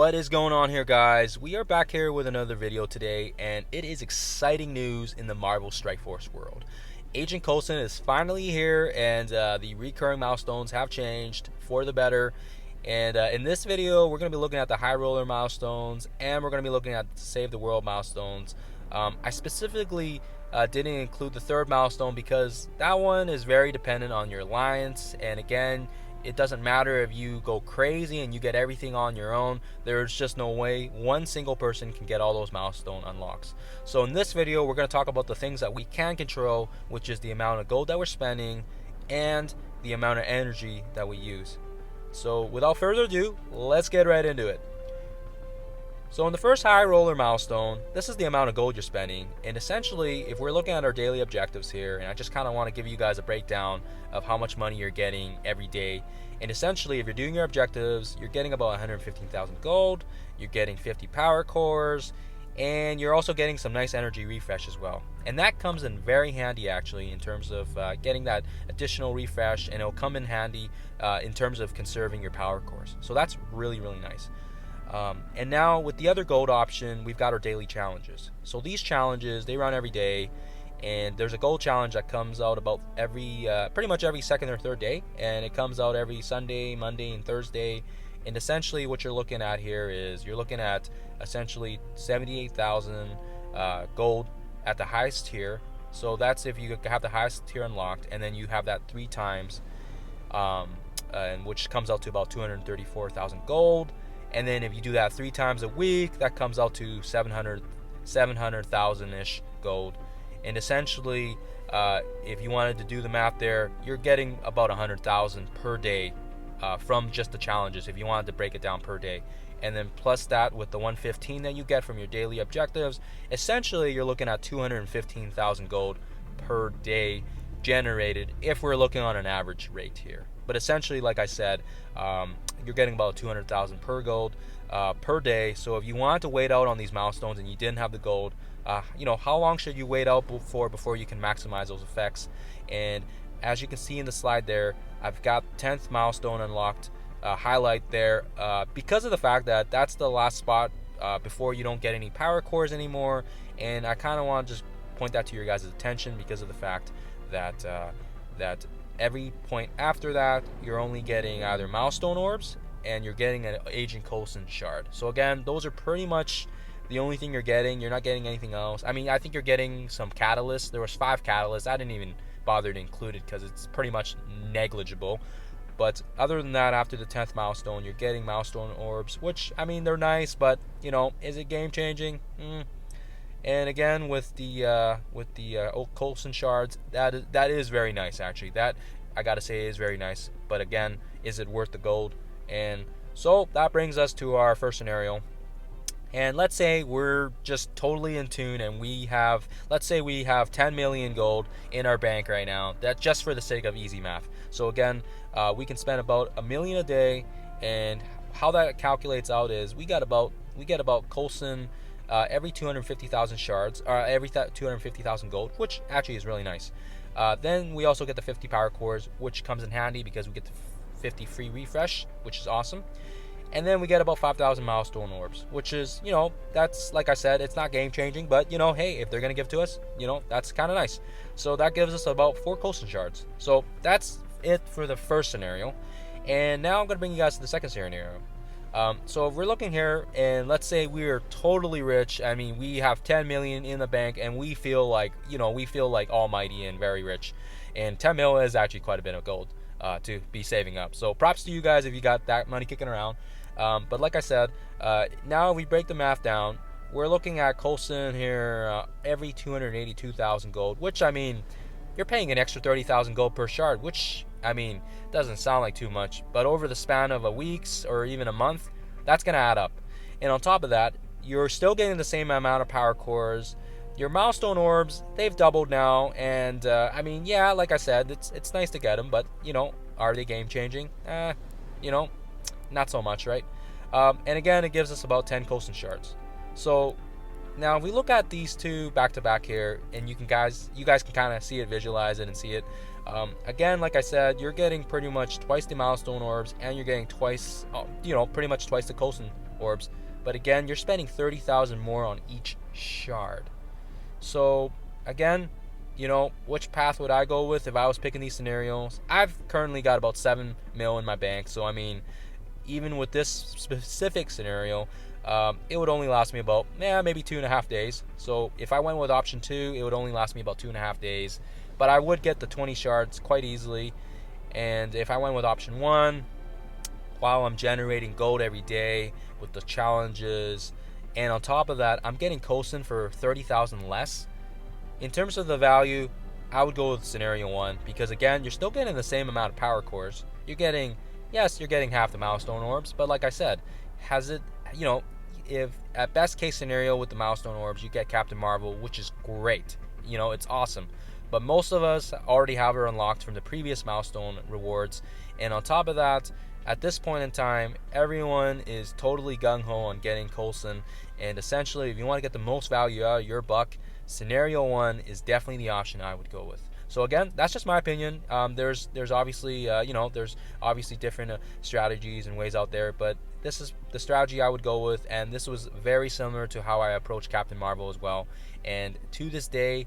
What is going on here, guys? We are back here with another video today, and it is exciting news in the Marvel Strike Force world. Agent Coulson is finally here, and the recurring milestones have changed for the better. And in this video, we're going to be looking at the High Roller milestones, and we're going to be looking at Save the World milestones. I specifically didn't include the third milestone because that one is very dependent on your alliance, and again, it doesn't matter if you go crazy and you get everything on your own. There's just no way one single person can get all those milestone unlocks. So in this video, we're going to talk about the things that we can control, which is the amount of gold that we're spending and the amount of energy that we use. So without further ado, let's get right into it. So in the first High Roller milestone, this is the amount of gold you're spending, and essentially if we're looking at our daily objectives here, and I just kind of want to give you guys a breakdown of how much money you're getting every day. And essentially if you're doing your objectives, you're getting about 115,000 gold, you're getting 50 power cores, and you're also getting some nice energy refresh as well. And that comes in very handy actually in terms of getting that additional refresh, and it'll come in handy in terms of conserving your power cores. So that's really nice. And now with the other gold option, we've got our daily challenges. So these challenges, they run every day, and there's a gold challenge that comes out about pretty much every second or third day, and it comes out every Sunday, Monday, and Thursday. And essentially what you're looking at here is you're looking at essentially 78,000 gold at the highest tier. So that's if you have the highest tier unlocked, and then you have that 3 times, and which comes out to about 234,000 gold. And then if you do that 3 times a week, that comes out to 700,000-ish gold. And essentially, if you wanted to do the math there, you're getting about 100,000 per day from just the challenges, if you wanted to break it down per day. And then plus that with the 115 that you get from your daily objectives, essentially you're looking at 215,000 gold per day generated if we're looking on an average rate here. But essentially, like I said, you're getting about 200,000 per gold per day. So if you wanted to wait out on these milestones and you didn't have the gold, how long should you wait out before you can maximize those effects? And as you can see in the slide there, I've got 10th milestone unlocked, highlight there, because of the fact that that's the last spot before you don't get any power cores anymore. And I kind of want to just point that to your guys' attention because of the fact that that every point after that, you're only getting either milestone orbs and you're getting an Agent Coulson shard. So again, those are pretty much the only thing you're getting. You're not getting anything else. I mean, I think you're getting some catalysts. There was 5 catalysts. I didn't even bother to include it because it's pretty much negligible. But other than that, after the 10th milestone, you're getting milestone orbs, which, I mean, they're nice, but, is it game-changing? And again, with the Coulson shards, that is very nice actually. That, I gotta say, is very nice. But again, is it worth the gold? And so that brings us to our first scenario. And let's say we're just totally in tune, and let's say we have 10 million gold in our bank right now. That just for the sake of easy math. So again, we can spend about $1 million a day, and how that calculates out is we get about Coulson every 250,000 shards, or every 250,000 gold, which actually is really nice. Then we also get the 50 power cores, which comes in handy because we get the 50 free refresh, which is awesome. And then we get about 5,000 milestone orbs, which is, that's, like I said, it's not game changing, but hey, if they're gonna give to us, that's kind of nice. So that gives us about 4 Coulson shards. So that's it for the first scenario. And now I'm gonna bring you guys to the second scenario. So if we're looking here, and let's say we're totally rich. I mean, we have 10 million in the bank, and we feel like almighty and very rich. And 10 mil is actually quite a bit of gold to be saving up. So props to you guys if you got that money kicking around. But like I said, now if we break the math down, we're looking at Coulson here every 282,000 gold, which, I mean, you're paying an extra 30,000 gold per shard, which, I mean, doesn't sound like too much, but over the span of a week's or even a month, that's going to add up. And on top of that, you're still getting the same amount of power cores. Your milestone orbs, they've doubled now, and I mean, yeah, like I said, it's nice to get them, but are they game changing? Not so much, right? And again, it gives us about 10 Coulson shards. So now if we look at these two back to back here, and you guys can kind of see it, visualize it, and see it. Again, like I said, you're getting pretty much twice the milestone orbs, and you're getting twice, pretty much twice the Coulson orbs. But again, you're spending 30,000 more on each shard. So again, which path would I go with if I was picking these scenarios? I've currently got about 7 mil in my bank, so I mean, even with this specific scenario, it would only last me about maybe 2.5 days. So if I went with option 2, it would only last me about 2.5 days, but I would get the 20 shards quite easily. And if I went with option 1, while I'm generating gold every day with the challenges, and on top of that, I'm getting Coulson for 30,000 less. In terms of the value, I would go with scenario 1, because again, you're still getting the same amount of power cores. You're getting half the milestone orbs, but like I said, has it, if at best case scenario with the milestone orbs, you get Captain Marvel, which is great. It's awesome. But most of us already have her unlocked from the previous milestone rewards, and on top of that, at this point in time, everyone is totally gung-ho on getting Coulson, and essentially, if you want to get the most value out of your buck, scenario 1 is definitely the option I would go with. So again, that's just my opinion. There's obviously there's obviously different strategies and ways out there, but this is the strategy I would go with, and this was very similar to how I approached Captain Marvel as well. And to this day,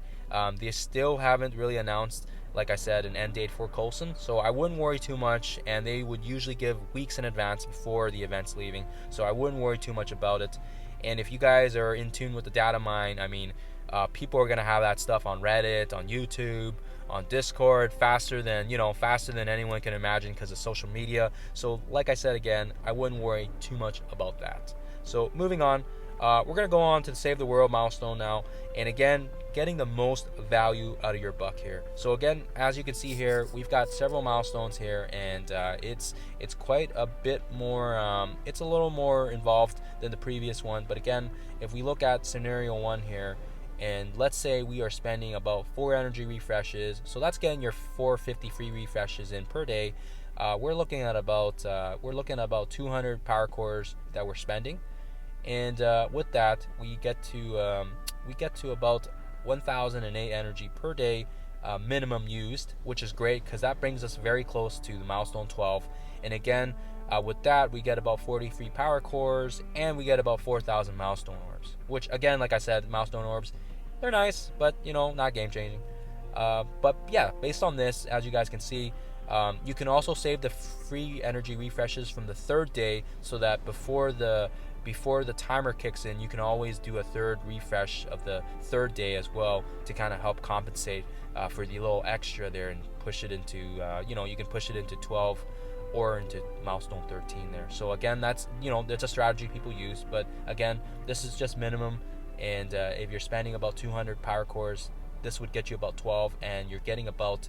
they still haven't really announced, like I said, an end date for Coulson, so I wouldn't worry too much, and they would usually give weeks in advance before the event's leaving, so I wouldn't worry too much about it. And if you guys are in tune with the data mine, I mean, people are gonna have that stuff on Reddit, on YouTube, on Discord faster than anyone can imagine because of social media. So like I said again, I wouldn't worry too much about that. So moving on, we're gonna go on to the Save the World milestone now, and again, getting the most value out of your buck here. So again, as you can see here, we've got several milestones here, and it's quite a bit more, it's a little more involved than the previous one. But again, if we look at scenario 1 here, and let's say we are spending about 4 energy refreshes, so that's getting your 450 free refreshes in per day. We're looking at about 200 power cores that we're spending, and with that we get to about 1008 energy per day minimum used, which is great because that brings us very close to the milestone 12. And again, with that we get about 43 power cores, and we get about 4,000 milestone orbs, which again, like I said, milestone orbs, they're nice, but not game changing. But yeah, based on this, as you guys can see, you can also save the free energy refreshes from the 3rd day, so that before the timer kicks in, you can always do a 3rd refresh of the 3rd day as well, to kind of help compensate for the little extra there, and push it into you can push it into 12 or into milestone 13 there. So again, that's a strategy people use, but again, this is just minimum. And if you're spending about 200 power cores, this would get you about 12, and you're getting about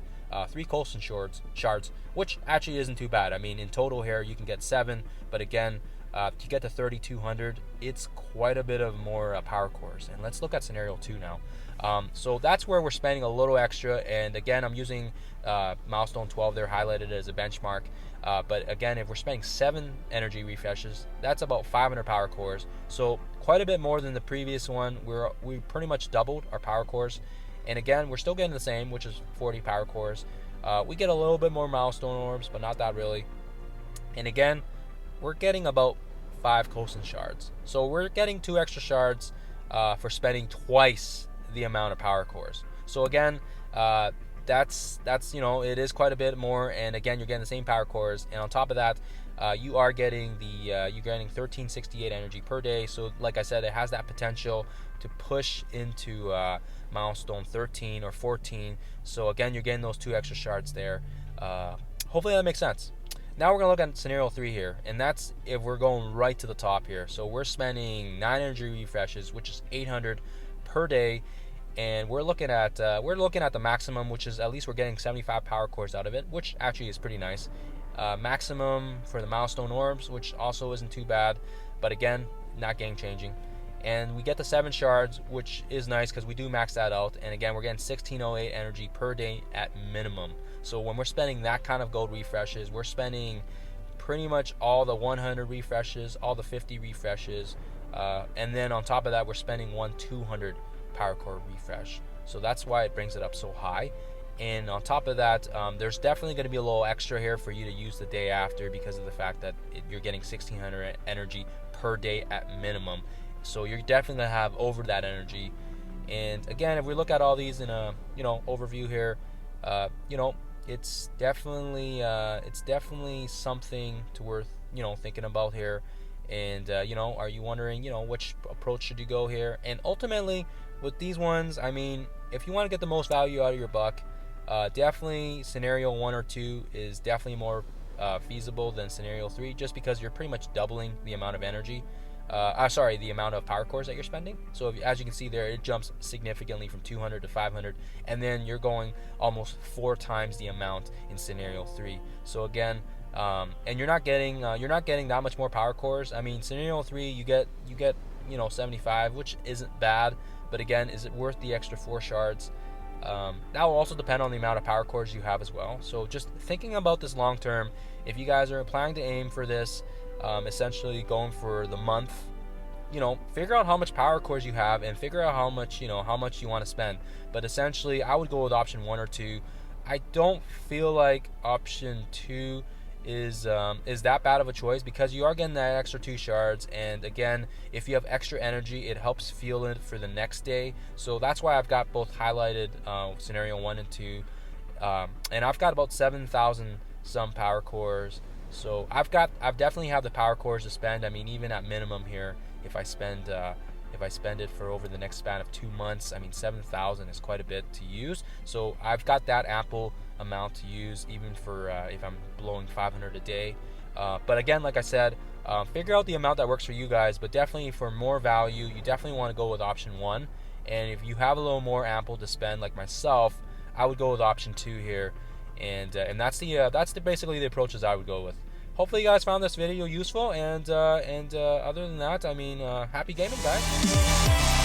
3 Coulson shards, which actually isn't too bad. I mean, in total here you can get 7, but again, to get to 3,200, it's quite a bit of more power cores. And let's look at scenario 2 now. So that's where we're spending a little extra, and again, I'm using milestone 12 there highlighted as a benchmark. But again, if we're spending 7 energy refreshes, that's about 500 power cores, so quite a bit more than the previous one. We pretty much doubled our power cores, and again, we're still getting the same, which is 40 power cores. We get a little bit more milestone orbs, but not that really. And again, we're getting about 5 Coulson shards, so we're getting 2 extra shards for spending twice the amount of power cores. So again, that's it is quite a bit more, and again, you're getting the same power cores, and on top of that, you are getting you're getting 1368 energy per day. So like I said, it has that potential to push into milestone 13 or 14. So again, you're getting those 2 extra shards there. Hopefully that makes sense. Now we're gonna look at scenario 3 here, and that's if we're going right to the top here. So we're spending 9 energy refreshes, which is 800 per day, and we're looking at the maximum, which is at least we're getting 75 power cores out of it, which actually is pretty nice. Maximum for the milestone orbs, which also isn't too bad, but again, not game changing. And we get the 7 shards, which is nice because we do max that out, and again, we're getting 1608 energy per day at minimum. So when we're spending that kind of gold refreshes, we're spending pretty much all the 100 refreshes, all the 50 refreshes, and then on top of that, we're spending 200 power core refresh. So that's why it brings it up so high. And on top of that, there's definitely going to be a little extra here for you to use the day after, because of the fact that you're getting 1600 energy per day at minimum. So you're definitely gonna have over that energy. And again, if we look at all these in a overview here, it's definitely something to worth thinking about here. And are you wondering which approach should you go here? And ultimately, with these ones, I mean, if you want to get the most value out of your buck, definitely scenario 1 or 2 is definitely more feasible than scenario 3, just because you're pretty much doubling the amount of energy. The amount of power cores that you're spending. So as you can see there, it jumps significantly from 200 to 500, and then you're going almost 4 times the amount in scenario 3. So again, and you're not getting that much more power cores. I mean, scenario 3 you get 75, which isn't bad, but again, is it worth the extra 4 shards? That will also depend on the amount of power cores you have as well. So just thinking about this long term, if you guys are planning to aim for this, essentially going for the month, figure out how much power cores you have and figure out how much you want to spend. But essentially, I would go with option 1 or 2. I don't feel like option 2 is that bad of a choice, because you are getting that extra 2 shards, and again, if you have extra energy, it helps fuel it for the next day. So that's why I've got both highlighted, scenario 1 and 2, and I've got about 7,000 some power cores. So I've definitely have the power cores to spend. I mean, even at minimum here, if I spend it for over the next span of 2 months, I mean, 7,000 is quite a bit to use. So I've got that ample amount to use, even for if I'm blowing 500 a day. But again, like I said, figure out the amount that works for you guys. But definitely for more value, you definitely want to go with option 1. And if you have a little more ample to spend, like myself, I would go with option 2 here. And that's basically the approaches I would go with. Hopefully you guys found this video useful, and other than that, I mean, happy gaming, guys.